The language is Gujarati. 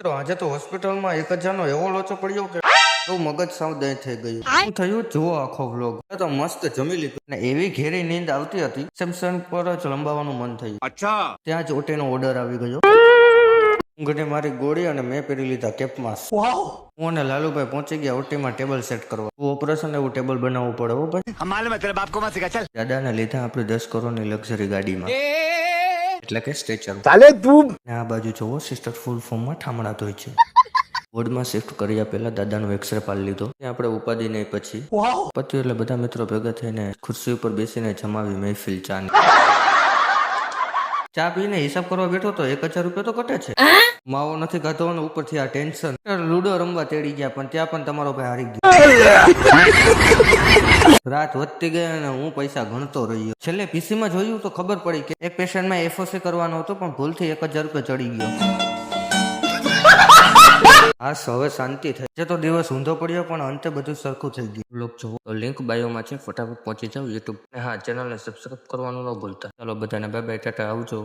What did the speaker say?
મિત્રો આજે તો હોસ્પિટલમાં 1000નો એવો લોચો પડ્યો કે તો મગજ સાવ દહીં થઈ ગયું. શું થયું જુઓ આખો વ્લોગ. તો મસ્ત જમી લીધું અને એવી ઘેરી નીંદ આવતી હતી સેમસંગ પર જ લંબાવવાનું મન થયું. અચ્છા ત્યાં જ ઓટીનો ઓર્ડર આવી ગયો. ઊંઘને મારી ગોળી અને મેં પહેરી લીધા કેપમાં. હું અને લાલુભાઈ પહોંચી ગયા ઓટીમાં ટેબલ સેટ કરવા. ઓપરેશન એવું ટેબલ બનાવવું પડે હો ભાઈ. દાદાને લીધા આપણે 10 કરોડની લક્ઝરી ગાડીમાં એટલે કે સ્ટ્રેચર ચાલે તું. આ બાજુ જોવો સિસ્ટર ફૂલ ફોર્મમાં ઠામડા ધોય છે. વોર્ડમાં શિફ્ટ કર્યા પહેલા દાદાનો એક્સરે પાડી લીધો. ત્યાં આપણે ઉપાધિ નહીં પછી પત્યું એટલે બધા મિત્રો ભેગા થઈને ખુરશી ઉપર બેસીને જમાવી મહેફિલ ચાની. ચા પીને હિસાબ કરવા બેઠો તો 1000 રૂપિયા તો કટે છે. માવો નથી ખાતો અને ઉપરથી આ ટેન્શન. લૂડો રમવા તેડી ગયા પણ ત્યાં પણ તમારો ભાઈ હારી ગયો. રાત વધતી ગઈ અને હું પૈસા ગણતો રહ્યો. છેલ્લે પીસીમાં જોયું તો ખબર પડી કે એક પેશન્ટમાં એફઓસી કરવાનો હતો પણ ભૂલથી 1000 રૂપિયા ચડી ગયો. હા હવે શાંતિ થઈ. જે તો દિવસ ઊંધો પડ્યો પણ અંતે બધું સરખું થઈ ગયું. બ્લોગ જોવો તો લિંક બાયોમાં છે, ફટાફટ પહોંચી જાવ યુટ્યુબ. હા, ચેનલને સબસ્ક્રાઇબ કરવાનું ન ભૂલતા. ચાલો બધાને બાય બાય, ટાટા, આવજો.